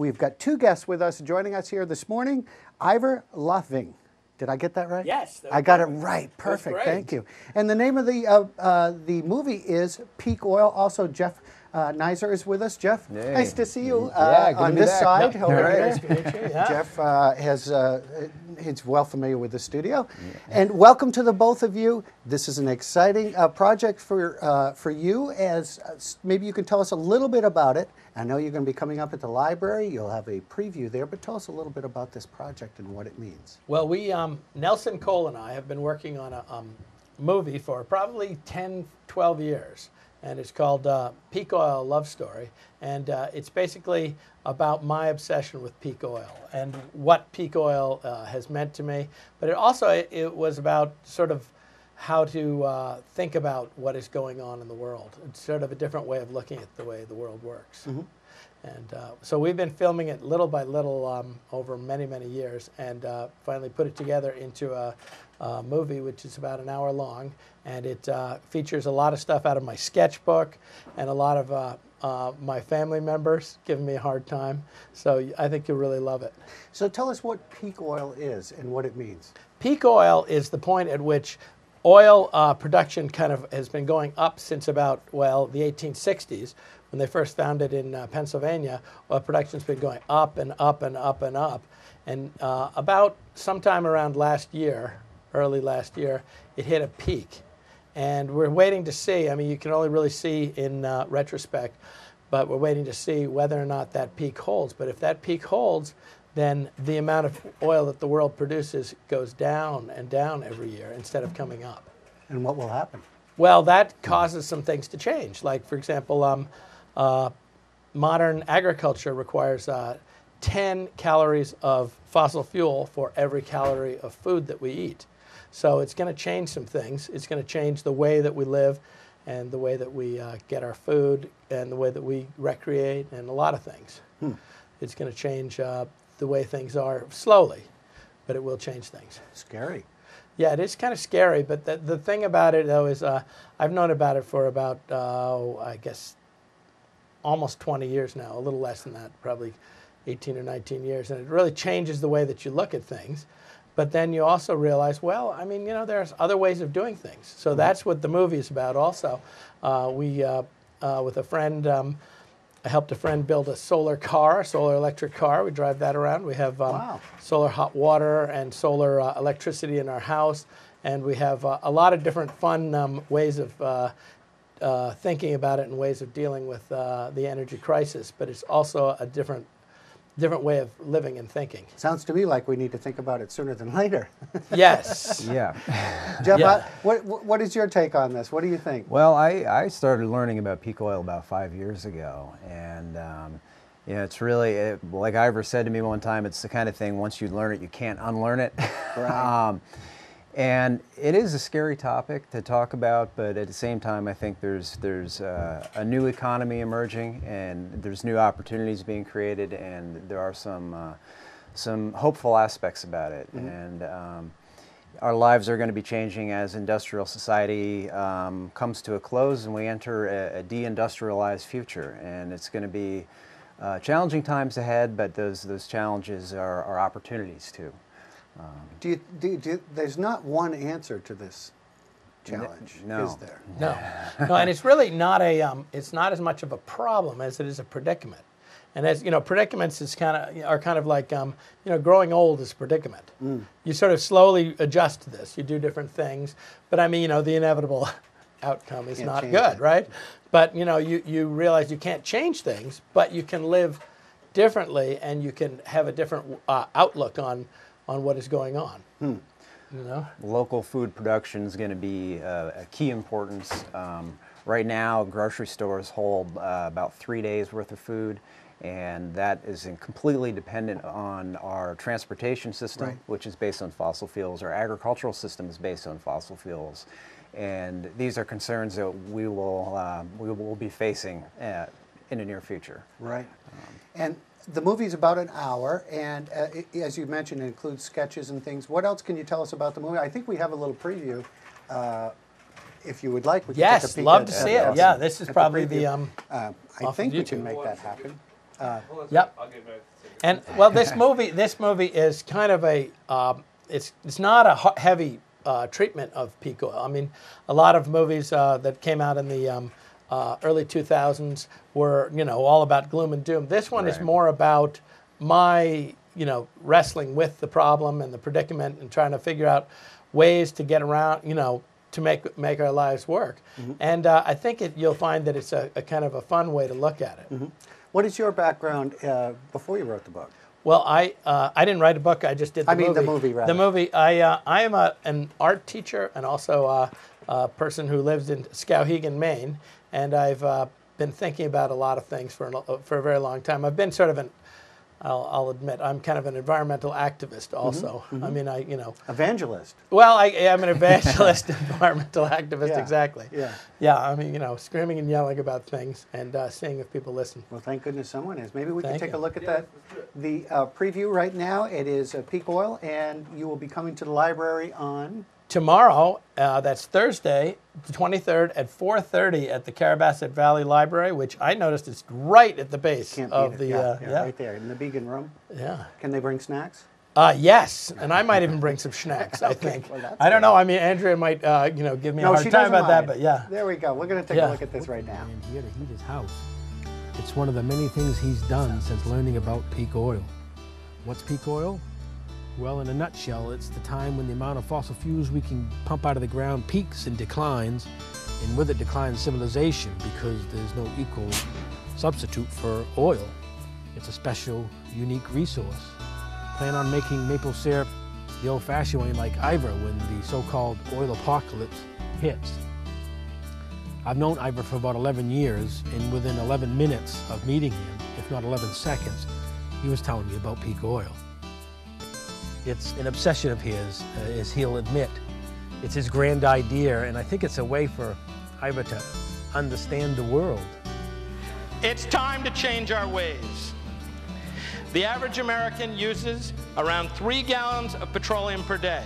We've got two guests with us joining us here this morning. Ivor Lothving. Did I get that right? Yes. I got it right. Perfect. Thank you. And the name of the movie is Peak Oil. Also, Jeff Nizer is with us. Jeff, hey. Nice to see you good on to be this back. side. Yep. Over Right. here. Nice to meet you. Yeah. Jeff he's well familiar with the studio. Yeah. And welcome to the both of you. This is an exciting project for you. As maybe you can tell us a little bit about it. I know you're going to be coming up at the library. You'll have a preview there, but tell us a little bit about this project and what it means. Well, we, Nelson Cole and I have been working on a movie for probably 10, 12 years. And it's called Peak Oil Love Story. And it's basically about my obsession with peak oil and what peak oil has meant to me. But it was about sort of how to think about what is going on in the world. It's sort of a different way of looking at the way the world works. Mm-hmm. And so we've been filming it little by little over many, many years, and finally put it together into a movie which is about an hour long. And it features a lot of stuff out of my sketchbook and a lot of my family members giving me a hard time. So I think you'll really love it. So tell us what peak oil is and what it means. Peak oil is the point at which oil production kind of has been going up since about, well, the 1860s. When they first found it in Pennsylvania, oil production's been going up and up and up and up. And about sometime around last year, early last year, it hit a peak. And we're waiting to see, I mean, you can only really see in retrospect, but we're waiting to see whether or not that peak holds. But if that peak holds, then the amount of oil that the world produces goes down and down every year instead of coming up. And what will happen? Well, that causes some things to change. Like, for example, modern agriculture requires 10 calories of fossil fuel for every calorie of food that we eat. So it's going to change some things. It's going to change the way that we live and the way that we get our food and the way that we recreate and a lot of things. It's going to change the way things are slowly, but it will change things. Scary. Yeah, it is kind of scary, but the thing about it, though, is I've known about it for about, I guess, almost 20 years now, a little less than that, probably 18 or 19 years, and it really changes the way that you look at things. But then you also realize, well, I mean, you know, there's other ways of doing things. So that's what the movie is about also. With a friend, I helped a friend build a solar electric car. We drive that around. We have solar hot water and solar electricity in our house. And we have a lot of different fun ways of thinking about it and ways of dealing with the energy crisis. But it's also a different way of living and thinking. Sounds to me like we need to think about it sooner than later. Yes. Yeah. Jeff, what is your take on this? What do you think? Well, I started learning about peak oil about 5 years ago, and you know, it's really, like Ivor said to me one time, it's the kind of thing, once you learn it, you can't unlearn it. Right. And it is a scary topic to talk about, but at the same time, I think there's a new economy emerging, and there's new opportunities being created, and there are some hopeful aspects about it. Mm-hmm. And our lives are going to be changing as industrial society comes to a close, and we enter a deindustrialized future. And it's going to be challenging times ahead, but those challenges are opportunities too. There's not one answer to this challenge, no. is there? No, and it's really not it's not as much of a problem as it is a predicament. And as you know, predicaments are kind of like you know, growing old is a predicament. You sort of slowly adjust to this. You do different things, but I mean, you know, the inevitable outcome is not good, right? But you know, you realize you can't change things, but you can live differently, and you can have a different outlook on what is going on. You know? Local food production is going to be a key importance. Right now, grocery stores hold about 3 days worth of food, and that is completely dependent on our transportation system, which is based on fossil fuels. Our agricultural system is based on fossil fuels, and these are concerns that we will be facing in the near future. Right. And the movie's about an hour, and as you mentioned, it includes sketches and things. What else can you tell us about the movie? I think we have a little preview. If you would like, we can take a peek love to see it. Yeah, this is probably the I think we can make that happen. Yep. And well, this movie is kind of a it's not a heavy treatment of peak oil. I mean, a lot of movies that came out in the early 2000s were, you know, all about gloom and doom. This one is more about my, you know, wrestling with the problem and the predicament and trying to figure out ways to get around, you know, to make our lives work. And I think you'll find that it's a kind of a fun way to look at it. What is your background before you wrote the book? Well, I didn't write a book. I just did the movie. I mean the movie, rather. The movie. I am an art teacher and also a person who lives in Skowhegan, Maine, and I've been thinking about a lot of things for a very long time. I've been sort of I'll admit, I'm kind of an environmental activist also. I mean, you know. Evangelist. Well, I'm an evangelist, environmental activist, exactly. Yeah. Yeah, I mean, you know, screaming and yelling about things and seeing if people listen. Well, thank goodness someone is. Maybe we can Thank take you. a look at the preview right now. It is Peak Oil, and you will be coming to the library on... Tomorrow, that's Thursday, the 23rd at 4:30 at the Carrabassett Valley Library, which I noticed is right at the base Can't of beat the it. Right there in the Beacon Room. Yeah. Can they bring snacks? Yes, and I might even bring some snacks. I think. Well, I don't know. I mean, Andrea might, you know, give me a hard she time doesn't about that, mind. but yeah. There we go. We're going to take a look at this right now. And here to heat his house. It's one of the many things he's done since learning about peak oil. What's peak oil? Well, in a nutshell, it's the time when the amount of fossil fuels we can pump out of the ground peaks and declines, and with it declines civilization because there's no equal substitute for oil. It's a special, unique resource. Plan on making maple syrup the old-fashioned way like Ivor when the so-called oil apocalypse hits. I've known Ivor for about 11 years, and within 11 minutes of meeting him, if not 11 seconds, he was telling me about peak oil. It's an obsession of his, as he'll admit. It's his grand idea, and I think it's a way for Ivor to understand the world. It's time to change our ways. The average American uses around 3 gallons of petroleum per day.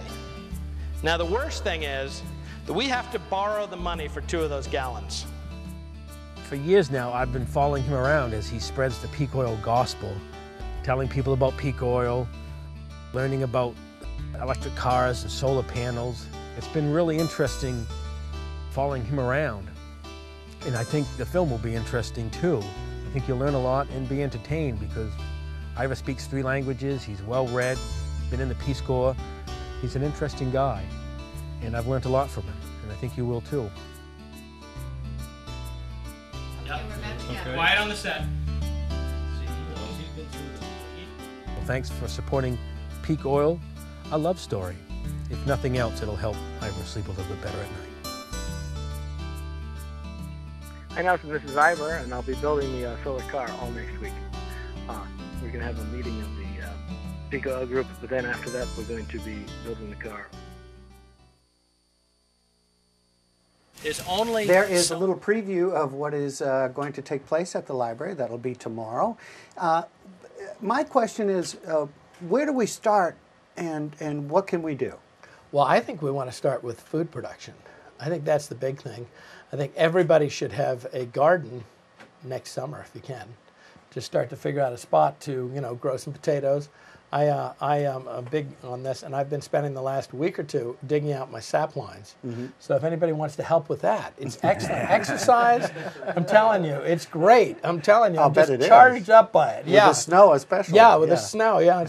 Now, the worst thing is that we have to borrow the money for 2 of those gallons. For years now, I've been following him around as he spreads the peak oil gospel, telling people about peak oil, learning about electric cars and solar panels. It's been really interesting following him around. And I think the film will be interesting too. I think you'll learn a lot and be entertained because Ivor speaks 3 languages, he's well-read, been in the Peace Corps. He's an interesting guy, and I've learned a lot from him, and I think you will too. Yep. Okay. Quiet on the set. Well, thanks for supporting Peak Oil, a love story. If nothing else, it'll help Ivor sleep a little bit better at night. Hi Nelson, this is Ivor, and I'll be building the solar car all next week. We're going to have a meeting of the Peak Oil group, but then after that we're going to be building the car. There is a little preview of what is going to take place at the library. That'll be tomorrow. My question is, where do we start and what can we do? Well, I think we want to start with food production. I think that's the big thing. I think everybody should have a garden next summer if you can. Just start to figure out a spot to, you know, grow some potatoes. I am big on this, and I've been spending the last week or 2 digging out my sap lines. So if anybody wants to help with that, it's excellent. Exercise, I'm telling you, it's great. I'm telling you, I'm just charged up by it. With the snow especially. Yeah, with the snow, yeah.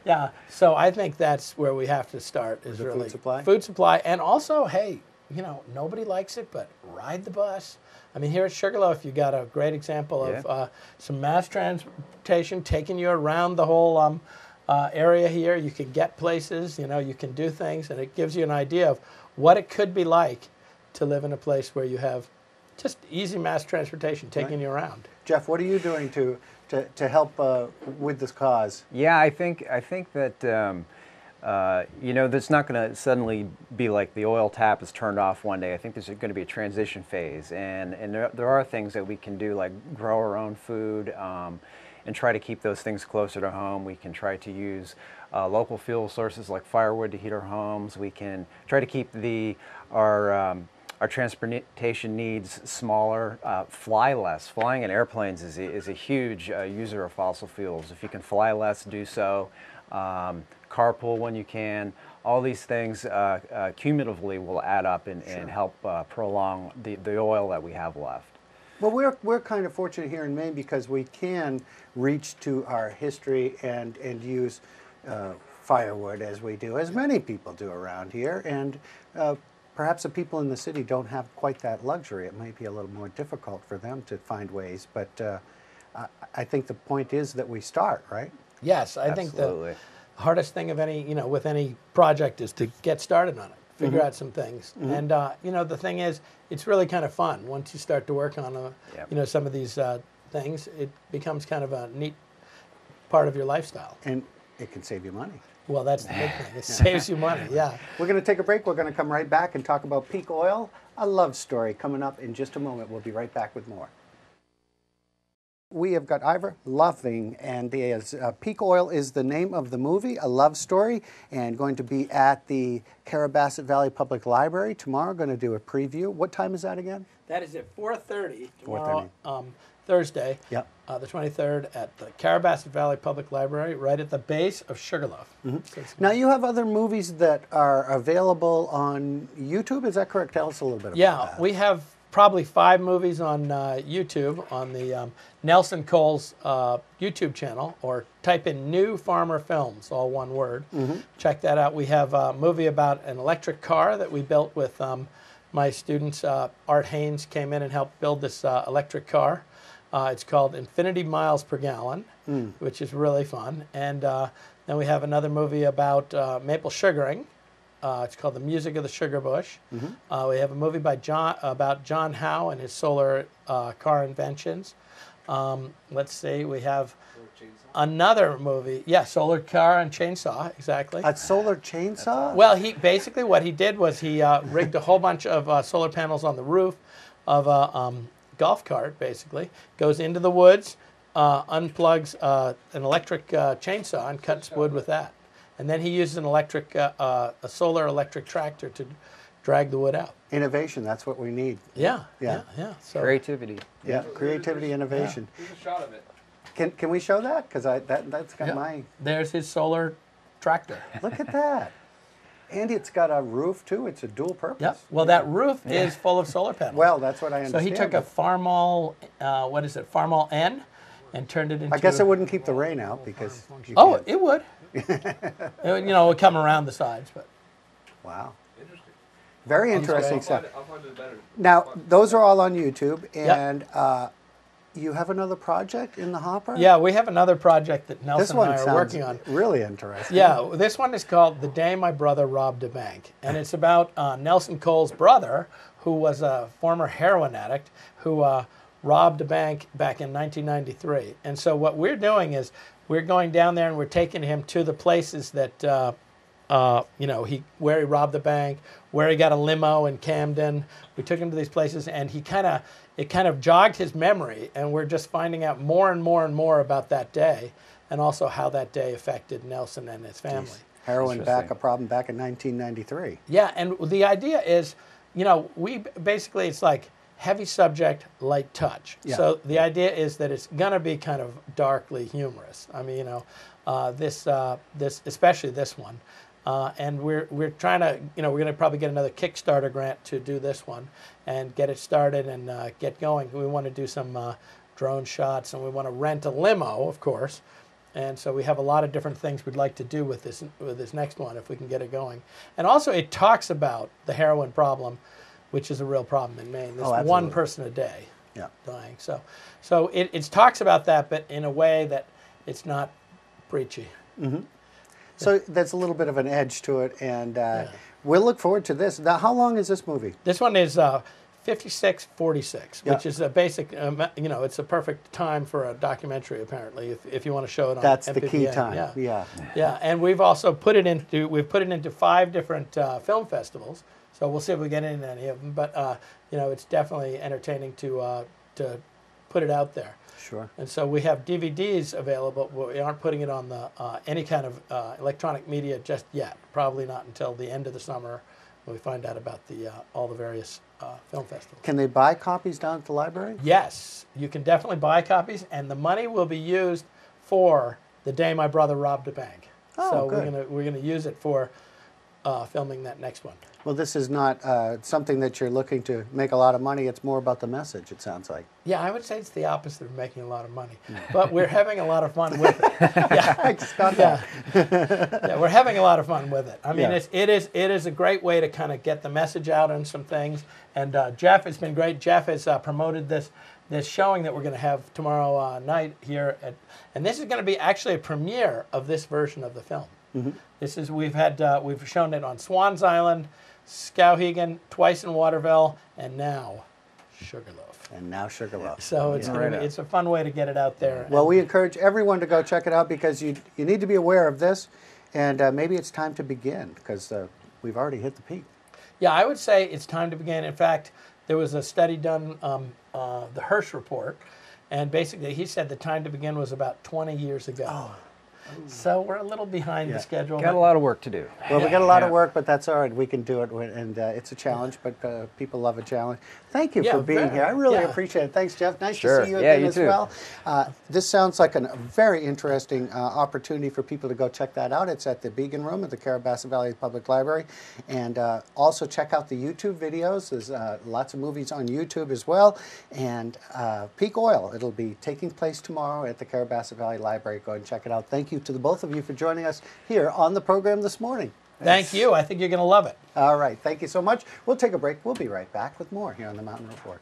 Yeah, so I think that's where we have to start is really food supply. And also, hey, you know, nobody likes it, but ride the bus. I mean, here at Sugarloaf, you got a great example of some mass transportation taking you around the whole area here. You can get places, you know, you can do things, and it gives you an idea of what it could be like to live in a place where you have just easy mass transportation taking you around. Jeff, what are you doing to help with this cause? Yeah, I think that you know, that's not going to suddenly be like the oil tap is turned off one day. I think there's going to be a transition phase, and there are things that we can do, like grow our own food and try to keep those things closer to home. We can try to use local fuel sources like firewood to heat our homes. We can try to keep our our transportation needs smaller, fly less. Flying in airplanes is a huge user of fossil fuels. If you can fly less, do so. Carpool when you can. All these things cumulatively will add up and help prolong the oil that we have left. Well, we're kind of fortunate here in Maine because we can reach to our history and use firewood as we do, as many people do around here. And perhaps the people in the city don't have quite that luxury. It might be a little more difficult for them to find ways. But I think the point is that we start, right? Yes, I think the hardest thing of any, with any project is to get started on it, figure out some things. And, the thing is, it's really kind of fun. Once you start to work on, some of these things, it becomes kind of a neat part of your lifestyle. And it can save you money. Well, that's the big thing. It saves you money, yeah. We're going to take a break. We're going to come right back and talk about peak oil, a love story coming up in just a moment. We'll be right back with more. We have got Ivor Loving, and Peak Oil is the name of the movie, a love story, and going to be at the Carrabassett Valley Public Library tomorrow. Going to do a preview. What time is that again? That is at 4:30 tomorrow, Thursday, yep. The 23rd, at the Carrabassett Valley Public Library, right at the base of Sugarloaf. So now, you have other movies that are available on YouTube. Is that correct? Tell us a little bit about that. Yeah, we have probably 5 movies on YouTube, on the Nelson Coles YouTube channel, or type in New Farmer Films, all one word. Check that out. We have a movie about an electric car that we built with my students. Art Haynes came in and helped build this electric car. It's called Infinity Miles Per Gallon, which is really fun. And then we have another movie about maple sugaring. It's called The Music of the Sugar Bush. We have a movie by about John Howe and his solar car inventions. Let's see, we have another movie. Yeah, solar car and chainsaw, exactly. A solar chainsaw? Well, what he did was he rigged a whole bunch of solar panels on the roof of a golf cart, basically, goes into the woods, unplugs an electric chainsaw and cuts wood with that. And then he uses an a solar electric tractor to drag the wood out. Innovation, that's what we need. Yeah. So, creativity. Yeah, creativity, innovation. Here's a shot of it. Can we show that? Because that's got my... There's his solar tractor. Look at that. And it's got a roof, too. It's a dual purpose. Yep. Well, that roof is full of solar panels. Well, that's what I understand. So he took a Farmall, Farmall N, and turned it into... I guess it wouldn't keep the rain out because... It would. It would come around the sides, but... Wow. Interesting. Very interesting stuff. I'll find it better. Now, those are all on YouTube, and you have another project in the hopper? Yeah, we have another project that Nelson and I are working on. Really interesting. Yeah, this one is called The Day My Brother Robbed a Bank, and it's about Nelson Cole's brother, who was a former heroin addict, who robbed a bank back in 1993. And so what we're doing is we're going down there and we're taking him to the places that where he robbed the bank, where he got a limo in Camden. We took him to these places, and it kind of jogged his memory, and we're just finding out more and more and more about that day, and also how that day affected Nelson and his family. Jeez. Heroin a problem back in 1993. Yeah, and the idea is, it's like heavy subject, light touch. Yeah. So the idea is that it's gonna be kind of darkly humorous. I mean, this especially this one. And we're trying to, we're going to probably get another Kickstarter grant to do this one and get it started and get going. We want to do some drone shots, and we want to rent a limo, of course. And so we have a lot of different things we'd like to do with this next one if we can get it going. And also, it talks about the heroin problem, which is a real problem in Maine. There's one person a day dying. So it talks about that, but in a way that it's not preachy. Mm-hmm. So there's a little bit of an edge to it, and we'll look forward to this. Now, how long is this movie? This one is 56:46, which is a basic, it's a perfect time for a documentary, apparently, if you want to show it on That's MPPN. The key time, Yeah, and we've also put it into 5 different film festivals, so we'll see if we get into any of them, but, it's definitely entertaining to put it out there. Sure. And so we have DVDs available, but we aren't putting it on the any kind of electronic media just yet. Probably not until the end of the summer, when we find out about the all the various film festivals. Can they buy copies down at the library? Yes, you can definitely buy copies, and the money will be used for The Day My Brother Robbed a Bank. Oh, so good. we're gonna use it for filming that next one. Well, this is not something that you're looking to make a lot of money. It's more about the message, it sounds like. Yeah, I would say it's the opposite of making a lot of money, but we're having a lot of fun with it. Yeah, I just got yeah. that. Yeah, we're having a lot of fun with it. I mean, Yeah. it is a great way to kind of get the message out on some things. And Jeff has been great. Jeff has promoted this showing that we're going to have tomorrow night here and this is going to be actually a premiere of this version of the film. Mm-hmm. This is we've shown it on Swans Island, Skowhegan, twice in Waterville, and now Sugarloaf. And now Sugarloaf. So it's Right on. it's a fun way to get it out there. Well, And- we encourage everyone to go check it out because you need to be aware of this, and maybe it's time to begin because we've already hit the peak. Yeah, I would say it's time to begin. In fact, there was a study done, the Hirsch report, and basically he said the time to begin was about 20 years ago. So we're a little behind Yeah. the schedule. Got a but- lot of work to do. Well, we got a lot of Yeah. work, but that's all right. We can do it, and it's a challenge, but people love a challenge. Thank you Yeah, for being very. here. I really Yeah. appreciate it. Thanks, Jeff. Nice Sure. to see you Yeah, again you as too. well. This sounds like a very interesting opportunity for people to go check that out. It's at the Began Room at the Carrabassett Valley Public Library. And also check out the YouTube videos. There's lots of movies on YouTube as well. And Peak Oil, it'll be taking place tomorrow at the Carrabassett Valley Library. Go and check it out. Thank you to the both of you for joining us here on the program this morning. Thank you. I think you're going to love it. All right. Thank you so much. We'll take a break. We'll be right back with more here on the Mountain Report.